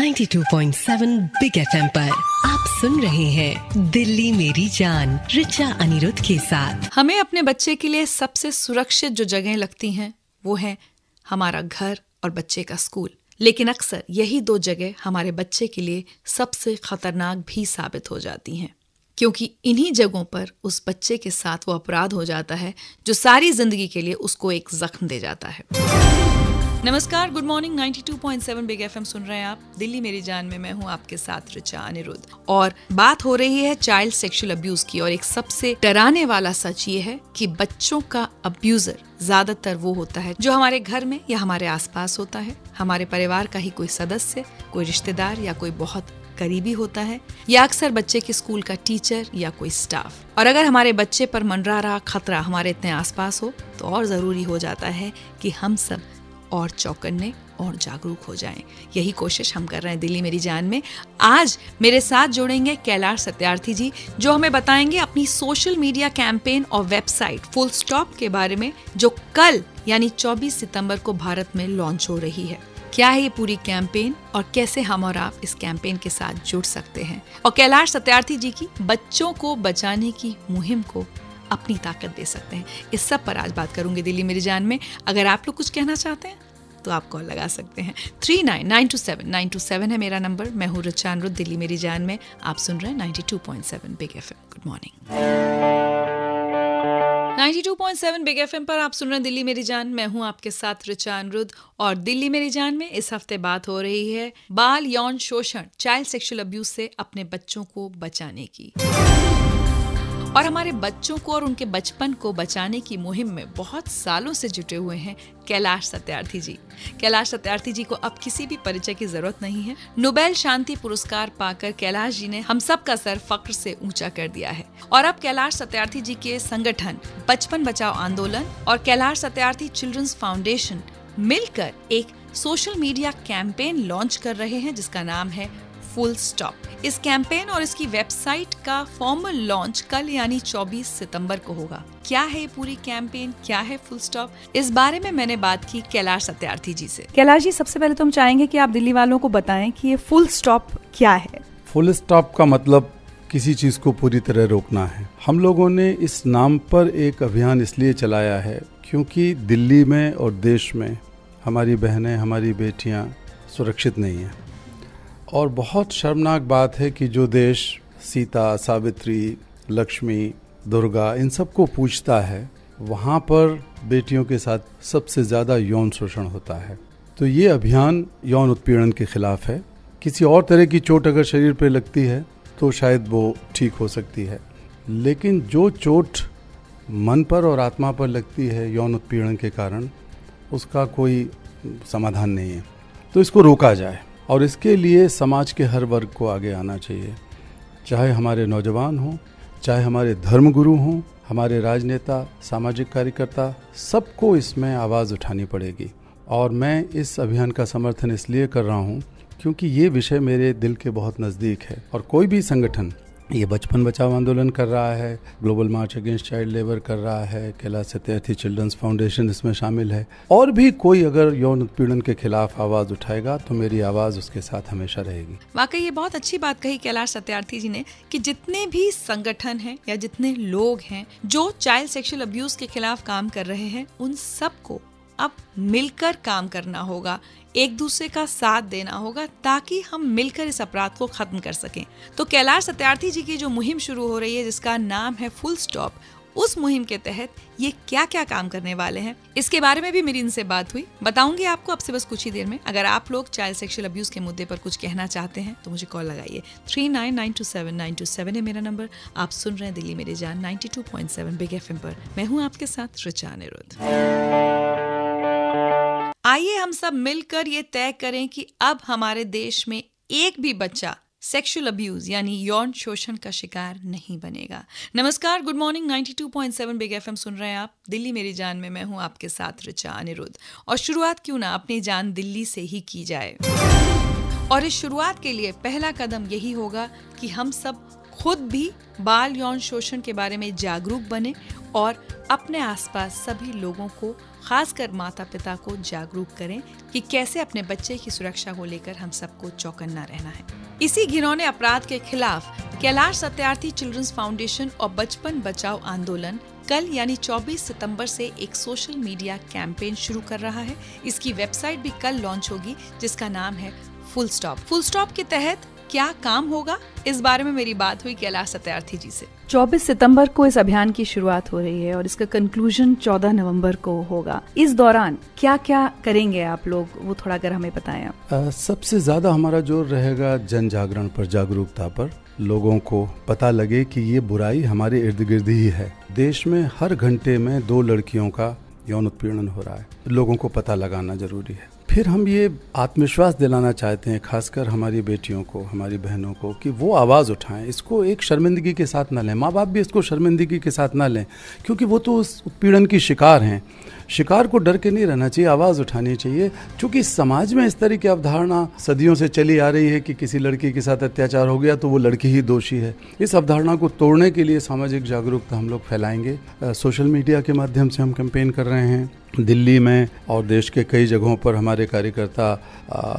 92.7 big FM पर आप सुन रहे हैं दिल्ली मेरी जान रिचा अनिरुद्ध के साथ। हमें अपने बच्चे के लिए सबसे सुरक्षित जो जगह लगती हैं वो है हमारा घर और बच्चे का स्कूल। लेकिन अक्सर यही दो जगह हमारे बच्चे के लिए सबसे खतरनाक भी साबित हो जाती हैं, क्योंकि इन्हीं जगहों पर उस बच्चे के साथ वो अपराध हो जाता है जो सारी जिंदगी के लिए उसको एक जख्म दे जाता है। नमस्कार, गुड मॉर्निंग। 92.7 बिग एफएम सुन रहे हैं आप। दिल्ली मेरी जान में मैं हूं आपके साथ रिचा अनिरुद्ध, और बात हो रही है चाइल्ड सेक्सुअल अब्यूज की। और एक सबसे डराने वाला सच ये है कि बच्चों का अब्यूजर ज्यादातर वो होता है जो हमारे घर में या हमारे आसपास होता है। हमारे परिवार का ही कोई सदस्य, कोई रिश्तेदार या कोई बहुत करीबी होता है, या अक्सर बच्चे के स्कूल का टीचर या कोई स्टाफ। और अगर हमारे बच्चे पर मंडरा रहा खतरा हमारे इतने आसपास हो तो और जरूरी हो जाता है कि हम सब और चौकन्ने और जागरूक हो जाएं। यही कोशिश हम कर रहे हैं दिल्ली मेरी जान में। आज मेरे साथ जुड़ेंगे कैलाश सत्यार्थी जी, जो हमें बताएंगे अपनी सोशल मीडिया कैंपेन और वेबसाइट फुल स्टॉप के बारे में, जो कल यानी 24 सितंबर को भारत में लॉन्च हो रही है। क्या है ये पूरी कैंपेन और कैसे हम और आप इस कैंपेन के साथ जुड़ सकते हैं, और कैलाश सत्यार्थी जी की बच्चों को बचाने की मुहिम को अपनी ताकत दे सकते हैं। इस सब पर आज बात करूंगी दिल्ली मेरी जान में। अगर आप लोग कुछ कहना चाहते हैं तो आप कॉल लगा सकते हैं। 39927927 है मेरा नंबर। मैं हूँ रिचा अनिरुद्ध, दिल्ली मेरी जान में आप सुन रहे हैं 92.7 big FM. Good morning. 92.7 big FM पर आप सुन रहे हैं दिल्ली मेरी जान। मैं हूँ आपके साथ रिचा अनिरुद्ध, और दिल्ली मेरी जान में इस हफ्ते बात हो रही है बाल यौन शोषण, चाइल्ड सेक्सुअल अब्यूज से अपने बच्चों को बचाने की। और हमारे बच्चों को और उनके बचपन को बचाने की मुहिम में बहुत सालों से जुटे हुए हैं कैलाश सत्यार्थी जी। कैलाश सत्यार्थी जी को अब किसी भी परिचय की जरूरत नहीं है। नोबेल शांति पुरस्कार पाकर कैलाश जी ने हम सब का सर फक्र से ऊंचा कर दिया है। और अब कैलाश सत्यार्थी जी के संगठन बचपन बचाओ आंदोलन और कैलाश सत्यार्थी चिल्ड्रंस फाउंडेशन मिलकर एक सोशल मीडिया कैंपेन लॉन्च कर रहे हैं जिसका नाम है फुल स्टॉप। इस कैंपेन और इसकी वेबसाइट का फॉर्मल लॉन्च कल यानी 24 सितंबर को होगा। क्या है ये पूरी कैंपेन, क्या है फुल स्टॉप, इस बारे में मैंने बात की कैलाश सत्यार्थी जी से। कैलाश जी, सबसे पहले तो हम चाहेंगे कि आप दिल्ली वालों को बताएं कि ये फुल स्टॉप क्या है। फुल स्टॉप का मतलब किसी चीज को पूरी तरह रोकना है। हम लोगों ने इस नाम पर एक अभियान इसलिए चलाया है क्योंकि दिल्ली में और देश में हमारी बहनें, हमारी बेटियां सुरक्षित नहीं हैं। और बहुत शर्मनाक बात है कि जो देश सीता, सावित्री, लक्ष्मी, दुर्गा इन सबको पूजता है, वहाँ पर बेटियों के साथ सबसे ज़्यादा यौन शोषण होता है। तो ये अभियान यौन उत्पीड़न के खिलाफ है। किसी और तरह की चोट अगर शरीर पे लगती है तो शायद वो ठीक हो सकती है, लेकिन जो चोट मन पर और आत्मा पर लगती है यौन उत्पीड़न के कारण, उसका कोई समाधान नहीं है। तो इसको रोका जाए, और इसके लिए समाज के हर वर्ग को आगे आना चाहिए, चाहे हमारे नौजवान हों, चाहे हमारे धर्मगुरु हों, हमारे राजनेता, सामाजिक कार्यकर्ता, सबको इसमें आवाज़ उठानी पड़ेगी। और मैं इस अभियान का समर्थन इसलिए कर रहा हूँ क्योंकि ये विषय मेरे दिल के बहुत नज़दीक है। और कोई भी संगठन, ये बचपन बचाओ आंदोलन कर रहा है, ग्लोबल मार्च अगेंस्ट चाइल्ड लेबर कर रहा है, कैलाश सत्यार्थी चिल्ड्रंस फाउंडेशन इसमें शामिल है, और भी कोई अगर यौन उत्पीड़न के खिलाफ आवाज उठाएगा तो मेरी आवाज उसके साथ हमेशा रहेगी। वाकई ये बहुत अच्छी बात कही कैलाश सत्यार्थी जी ने कि जितने भी संगठन हैं या जितने लोग हैं जो चाइल्ड सेक्सुअल अब्यूज के खिलाफ काम कर रहे हैं, उन सबको अब मिलकर काम करना होगा, एक दूसरे का साथ देना होगा, ताकि हम मिलकर इस अपराध को खत्म कर सकें। तो कैलाश सत्यार्थी जी की जो मुहिम शुरू हो रही है जिसका नाम है फुल स्टॉप, उस मुहिम के तहत ये क्या क्या काम करने वाले हैं, इसके बारे में भी मेरी इनसे बात हुई। बताऊंगी आपको अब से बस कुछ ही देर में। अगर आप लोग चाइल्ड सेक्सुअल अब्यूज के मुद्दे पर कुछ कहना चाहते हैं तो मुझे कॉल लगाइए। 39927927 है मेरा नंबर। आप सुन रहे हैं दिल्ली मेरी जान 92.7 बिग एफएम पर। मैं हूँ आपके साथ रिचा अनिरुद्ध। आइए हम सब मिलकर ये तय करें कि अब हमारे देश में एक भी बच्चा सेक्सुअल अब्यूज यानी यौन शोषण का शिकार नहीं बनेगा। नमस्कार, गुड मॉर्निंग। 92.7 बिग एफएम सुन रहे हैं आप। दिल्ली मेरी जान में मैं हूं आपके साथ रिचा अनिरुद्ध, और शुरुआत क्यों ना अपनी जान दिल्ली से ही की जाए। और इस शुरुआत के लिए पहला कदम यही होगा कि हम सब खुद भी बाल यौन शोषण के बारे में जागरूक बने और अपने आसपास सभी लोगों को खासकर माता पिता को जागरूक करें कि कैसे अपने बच्चे की सुरक्षा को लेकर हम सबको चौकन्ना रहना है। इसी घिनौने अपराध के खिलाफ कैलाश सत्यार्थी चिल्ड्रंस फाउंडेशन और बचपन बचाओ आंदोलन कल यानी 24 सितंबर से एक सोशल मीडिया कैंपेन शुरू कर रहा है। इसकी वेबसाइट भी कल लॉन्च होगी, जिसका नाम है फुल स्टॉप। फुल स्टॉप के तहत क्या काम होगा, इस बारे में मेरी बात हुई कैलाश सत्यार्थी जी से। 24 सितंबर को इस अभियान की शुरुआत हो रही है और इसका कंक्लूजन 14 नवंबर को होगा। इस दौरान क्या क्या करेंगे आप लोग, वो थोड़ा अगर हमें बताएं आप। सबसे ज्यादा हमारा जोर रहेगा जन जागरण पर, जागरूकता पर। लोगों को पता लगे कि ये बुराई हमारे इर्द गिर्द ही है। देश में हर घंटे में 2 लड़कियों का यौन उत्पीड़न हो रहा है। लोगों को पता लगाना जरूरी है। फिर हम ये आत्मविश्वास दिलाना चाहते हैं, खासकर हमारी बेटियों को, हमारी बहनों को, कि वो आवाज़ उठाएं। इसको एक शर्मिंदगी के साथ ना लें। माँ बाप भी इसको शर्मिंदगी के साथ ना लें, क्योंकि वो तो उस उत्पीड़न की शिकार हैं। शिकार को डर के नहीं रहना चाहिए, आवाज़ उठानी चाहिए। क्योंकि समाज में इस तरह की अवधारणा सदियों से चली आ रही है कि किसी लड़की के साथ अत्याचार हो गया तो वो लड़की ही दोषी है। इस अवधारणा को तोड़ने के लिए सामाजिक जागरूकता हम लोग फैलाएंगे। सोशल मीडिया के माध्यम से हम कैंपेन कर रहे हैं। दिल्ली में और देश के कई जगहों पर हमारे कार्यकर्ता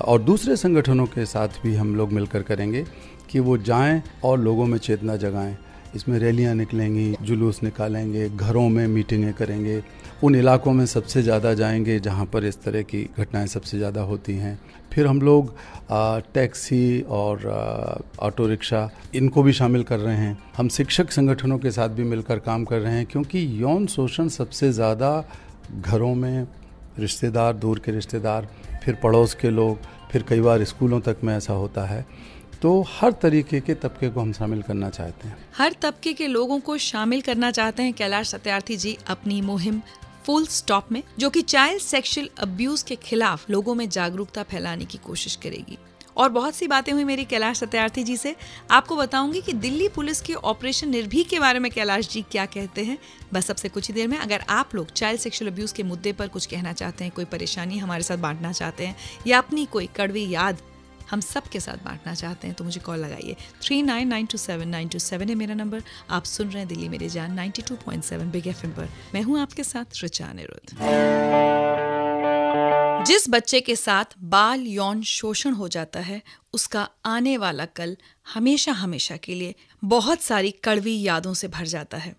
और दूसरे संगठनों के साथ भी हम लोग मिलकर करेंगे कि वो जाएं और लोगों में चेतना जगाएं। इसमें रैलियां निकलेंगी, जुलूस निकालेंगे, घरों में मीटिंगें करेंगे। उन इलाकों में सबसे ज़्यादा जाएंगे जहां पर इस तरह की घटनाएं सबसे ज़्यादा होती हैं। फिर हम लोग टैक्सी और ऑटो रिक्शा, इनको भी शामिल कर रहे हैं। हम शिक्षक संगठनों के साथ भी मिलकर काम कर रहे हैं, क्योंकि यौन शोषण सबसे ज़्यादा घरों में, रिश्तेदार, दूर के रिश्तेदार, फिर पड़ोस के लोग, फिर कई बार स्कूलों तक में ऐसा होता है। तो हर तरीके के तबके को हम शामिल करना चाहते हैं। हर तबके के लोगों को शामिल करना चाहते हैं कैलाश सत्यार्थी जी अपनी मुहिम फुल स्टॉप में, जो कि चाइल्ड सेक्सुअल अब्यूज के खिलाफ लोगों में जागरूकता फैलाने की कोशिश करेगी। और बहुत सी बातें हुई मेरी कैलाश सत्यार्थी जी से। आपको बताऊंगी कि दिल्ली पुलिस के ऑपरेशन निर्भीक के बारे में कैलाश जी क्या कहते हैं, बस सबसे कुछ ही देर में। अगर आप लोग चाइल्ड सेक्सुअल अब्यूज के मुद्दे पर कुछ कहना चाहते हैं, कोई परेशानी हमारे साथ बांटना चाहते हैं, या अपनी कोई कड़वी याद हम सब के साथ बांटना चाहते हैं, तो मुझे कॉल लगाइए। 39927927 है मेरा नंबर। आप सुन रहे हैं दिल्ली मेरी जान 92.7 बिग FM पर। मैं हूं आपके साथ ऋचा अनिरुद्ध। जिस बच्चे के साथ बाल यौन शोषण हो जाता है, उसका आने वाला कल हमेशा हमेशा के लिए बहुत सारी कड़वी यादों से भर जाता है।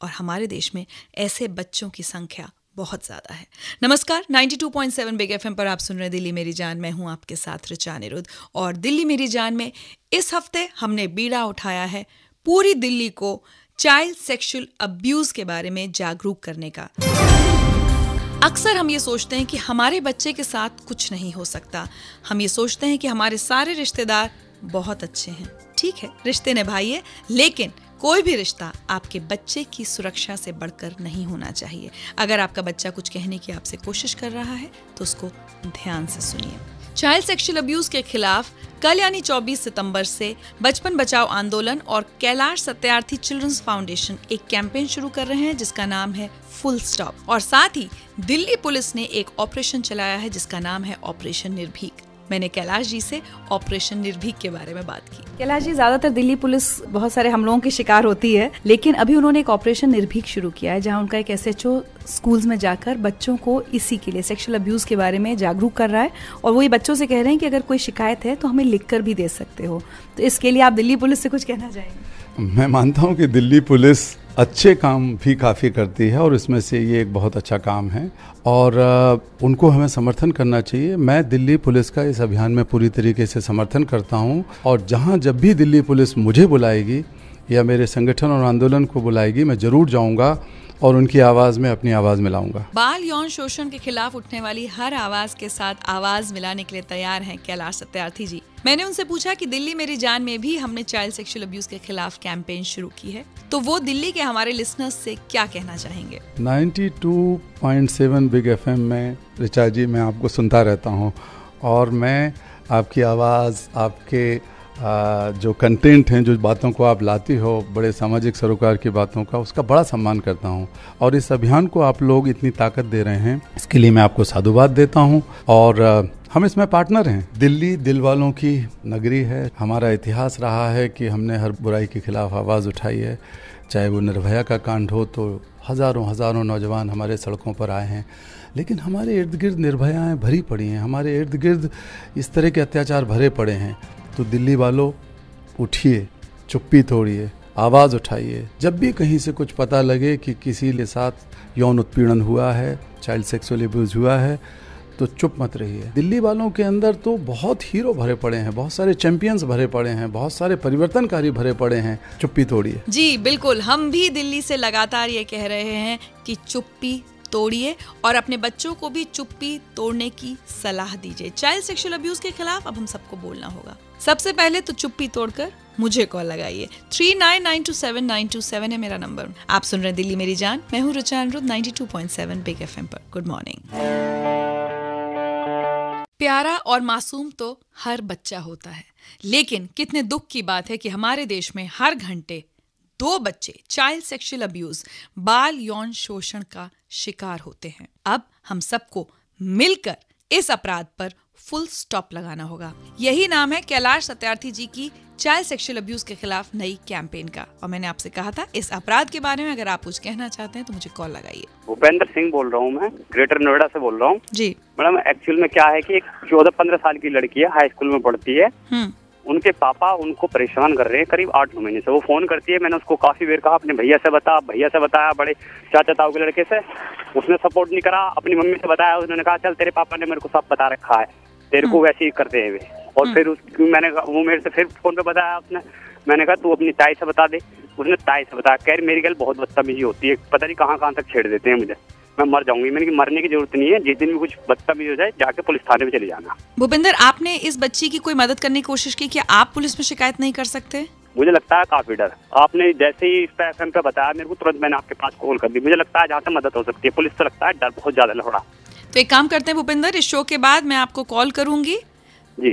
और हमारे देश में ऐसे बच्चों की संख्या बहुत ज्यादा है। नमस्कार, 92.7 बिग FM पर आप सुन रहे दिल्ली मेरी जान। मैं हूं आपके साथ ऋचा अनिरुद्ध। और दिल्ली मेरी जान में इस हफ्ते हमने बीड़ा उठाया है पूरी दिल्ली को चाइल्ड सेक्सुअल अब्यूज के बारे में जागरूक करने का। अक्सर हम ये सोचते हैं कि हमारे बच्चे के साथ कुछ नहीं हो सकता। हम ये सोचते हैं कि हमारे सारे रिश्तेदार बहुत अच्छे हैं। ठीक है, रिश्ते निभाइए, लेकिन कोई भी रिश्ता आपके बच्चे की सुरक्षा से बढ़कर नहीं होना चाहिए। अगर आपका बच्चा कुछ कहने की आपसे कोशिश कर रहा है तो उसको ध्यान से सुनिए। चाइल्ड सेक्सुअल अब्यूज के खिलाफ कल यानी 24 सितंबर से बचपन बचाओ आंदोलन और कैलाश सत्यार्थी चिल्ड्रंस फाउंडेशन एक कैंपेन शुरू कर रहे हैं जिसका नाम है फुल स्टॉप। और साथ ही दिल्ली पुलिस ने एक ऑपरेशन चलाया है जिसका नाम है ऑपरेशन निर्भीक। मैंने कैलाश जी से ऑपरेशन निर्भीक के बारे में बात की। कैलाश जी, ज्यादातर दिल्ली पुलिस बहुत सारे हमलों की शिकार होती है, लेकिन अभी उन्होंने एक ऑपरेशन निर्भीक शुरू किया है जहां उनका एक SHO स्कूल्स में जाकर बच्चों को इसी के लिए, सेक्सुअल अब्यूज के बारे में जागरूक कर रहा है। और वो ये बच्चों से कह रहे हैं कि अगर कोई शिकायत है तो हमें लिखकर भी दे सकते हो। तो इसके लिए आप दिल्ली पुलिस से कुछ कहना चाहेंगे? मैं मानता हूं कि दिल्ली पुलिस अच्छे काम भी काफ़ी करती है और इसमें से ये एक बहुत अच्छा काम है और उनको हमें समर्थन करना चाहिए। मैं दिल्ली पुलिस का इस अभियान में पूरी तरीके से समर्थन करता हूं और जहां जब भी दिल्ली पुलिस मुझे बुलाएगी या मेरे संगठन और आंदोलन को बुलाएगी, मैं ज़रूर जाऊंगा और उनकी आवाज़ में अपनी आवाज़ मिलाऊंगा। बाल यौन शोषण के खिलाफ उठने वाली हर आवाज़ के साथ आवाज़ मिलाने के लिए तैयार हैं कैलाश सत्यार्थी जी। मैंने उनसे पूछा कि दिल्ली मेरी जान में भी हमने चाइल्ड सेक्सुअल अब्यूज के खिलाफ कैंपेन शुरू की है, तो वो दिल्ली के हमारे लिसनर्स से क्या कहना चाहेंगे। 92.7 बिग FM में ऋचा जी, मैं आपको सुनता रहता हूँ और मैं आपकी आवाज़, आपके जो कंटेंट हैं, जो बातों को आप लाती हो, बड़े सामाजिक सरोकार की बातों का, उसका बड़ा सम्मान करता हूं। और इस अभियान को आप लोग इतनी ताकत दे रहे हैं, इसके लिए मैं आपको साधुवाद देता हूं। और हम इसमें पार्टनर हैं। दिल्ली दिल वालों की नगरी है। हमारा इतिहास रहा है कि हमने हर बुराई के खिलाफ आवाज़ उठाई है। चाहे वो निर्भया का कांड हो तो हज़ारों नौजवान हमारे सड़कों पर आए हैं। लेकिन हमारे इर्द गिर्द निर्भयाएं भरी पड़ी हैं, हमारे इर्द गिर्द इस तरह के अत्याचार भरे पड़े हैं। तो दिल्ली वालों, उठिए, चुप्पी तोड़िए, आवाज़ उठाइए। जब भी कहीं से कुछ पता लगे कि किसी के साथ यौन उत्पीड़न हुआ है, चाइल्ड सेक्सुअल अब्यूज़ हुआ है, तो चुप मत रहिए। दिल्ली वालों के अंदर तो बहुत हीरो भरे पड़े हैं, बहुत सारे चैंपियंस भरे पड़े हैं, बहुत सारे परिवर्तनकारी भरे पड़े हैं। चुप्पी तोड़िए। जी बिल्कुल, हम भी दिल्ली से लगातार ये कह रहे हैं कि चुप्पी तोड़िए और अपने बच्चों को भी चुप्पी तोड़ने की सलाह दीजिए। चाइल्ड सेक्सुअल अब्यूज के खिलाफ अब हम सबको बोलना होगा। सबसे पहले तो चुप्पी तोड़कर मुझे कॉल लगाइए। 39927927 है मेरा नंबर। आप सुन रहे हैं दिल्ली मेरी जान, मैं हूँ रुचा अनिरुद्ध 92.7 बिग एफएम पर। Good morning. प्यारा और मासूम तो हर बच्चा होता है, लेकिन कितने दुख की बात है कि हमारे देश में हर घंटे 2 बच्चे चाइल्ड सेक्सुअल अब्यूज, बाल यौन शोषण का शिकार होते हैं। अब हम सबको मिलकर इस अपराध पर फुल स्टॉप लगाना होगा। यही नाम है कैलाश सत्यार्थी जी की चाइल्ड सेक्सुअल अब्यूज के खिलाफ नई कैंपेन का। और मैंने आपसे कहा था इस अपराध के बारे में अगर आप कुछ कहना चाहते हैं तो मुझे कॉल लगाइए। भूपेंद्र सिंह बोल रहा हूँ, मैं ग्रेटर नोएडा से बोल रहा हूँ। जी मैडम, एक्चुअल में क्या है कि एक 14-15 साल की लड़की है, हाई स्कूल में पढ़ती है। उनके पापा उनको परेशान कर रहे हैं करीब 8-9 महीने से। वो फोन करती है, मैंने उसको काफी देर कहा अपने भैया से बताया, बड़े चाचा ताऊ के लड़के से, उसने सपोर्ट नहीं करा। अपनी मम्मी से बताया, उन्होंने कहा चल तेरे पापा ने मेरे को सब बता रखा है, तेरे को वैसे ही करते हैं वे। और फिर वो मेरे से फिर फोन पे बताया उसने। मैंने कहा तू अपनी ताई से बता दे। उसने ताई से बताया, कह रही मेरी गल बहुत बदतमीजी होती है, पता नहीं कहाँ तक छेड़ देते हैं मुझे, मैं मर जाऊंगी। मैंने कि मरने की जरूरत नहीं है, जिस दिन भी कुछ बदतमीजी हो जाए जाके पुलिस थाने में चले जाना। भूपेंद्र, आपने इस बच्ची की कोई मदद करने की कोशिश की? क्या आप पुलिस में शिकायत नहीं कर सकते? मुझे लगता है काफी डर। आपने जैसे ही इस पे एफएम पे बताया मेरे को, तुरंत मैंने आपके पास कॉल कर दी। मुझे लगता है जहाँ से मदद हो सकती है, पुलिस से लगता है डर बहुत ज्यादा लौड़ा। तो एक काम करते हैं भूपेंद्र, इस शो के बाद मैं आपको कॉल करूंगी,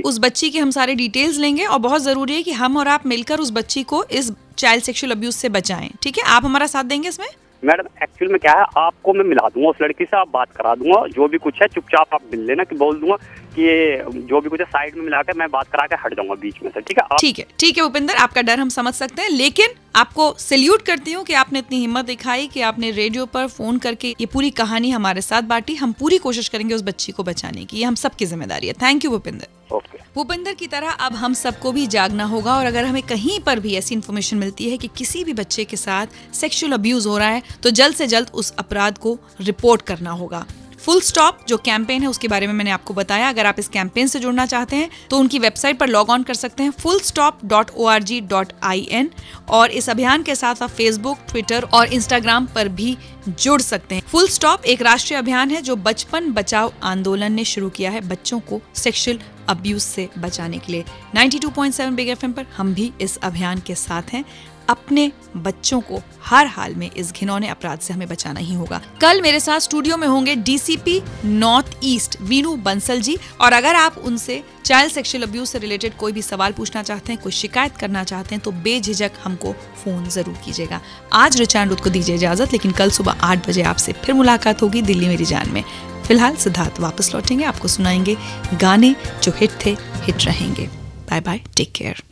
उस बच्ची की हम सारे डिटेल्स लेंगे और बहुत जरूरी है कि हम और आप मिलकर उस बच्ची को इस चाइल्ड सेक्सुअल अब्यूज से बचाएं। ठीक है, आप हमारा साथ देंगे इसमें? मैडम, एक्चुअल में क्या है, आपको मैं मिला दूंगा उस लड़की से, आप बात करा दूंगा। जो भी कुछ है चुपचाप आप मिल लेना, कि बोल दूंगा कि ये जो भी कुछ है साइड में मिला के मैं बात करा के हट जाऊंगा बीच में से। ठीक है? ठीक है भूपेंद्र, आपका डर हम समझ सकते हैं, लेकिन आपको सैल्यूट करती हूँ कि आपने इतनी हिम्मत दिखाई कि आपने रेडियो पर फोन करके ये पूरी कहानी हमारे साथ बांटी। हम पूरी कोशिश करेंगे उस बच्ची को बचाने की, ये हम सबकी जिम्मेदारी है। Thank you Bhupendra. भूपेंद्र की तरह अब हम सबको भी जागना होगा, और अगर हमें कहीं पर भी ऐसी इन्फॉर्मेशन मिलती है कि किसी भी बच्चे के साथ सेक्सुअल अब्यूज हो रहा है तो जल्द से जल्द उस अपराध को रिपोर्ट करना होगा। फुल स्टॉप जो कैंपेन है उसके बारे में मैंने आपको बताया। अगर आप इस कैंपेन से जुड़ना चाहते हैं तो उनकी वेबसाइट पर लॉग ऑन कर सकते हैं fullstop.org.in, और इस अभियान के साथ आप फेसबुक, ट्विटर और इंस्टाग्राम पर भी जुड़ सकते हैं। फुल स्टॉप एक राष्ट्रीय अभियान है जो बचपन बचाओ आंदोलन ने शुरू किया है बच्चों को सेक्सुअल अब्यूज से बचाने के लिए। 92.7 बिग एफएम पर हम भी इस अभियान के साथ हैं। अपने बच्चों को हर हाल में इस घिनौने अपराध से हमें बचाना ही होगा। कल मेरे साथ स्टूडियो में होंगे DCP north east Vinu Bansal ji, और अगर आप उनसे चाइल्ड सेक्सुअल अब्यूज से रिलेटेड कोई भी सवाल पूछना चाहते हैं, कोई शिकायत करना चाहते हैं तो बेझिझक हमको फोन जरूर कीजिएगा। आज रुचा अनिरुद्ध को दीजिए इजाजत, लेकिन कल सुबह 8 बजे आपसे फिर मुलाकात होगी दिल्ली मेरी जान में। फिलहाल सिद्धार्थ वापस लौटेंगे, आपको सुनाएंगे गाने जो हिट थे, हिट रहेंगे। Bye bye, take care.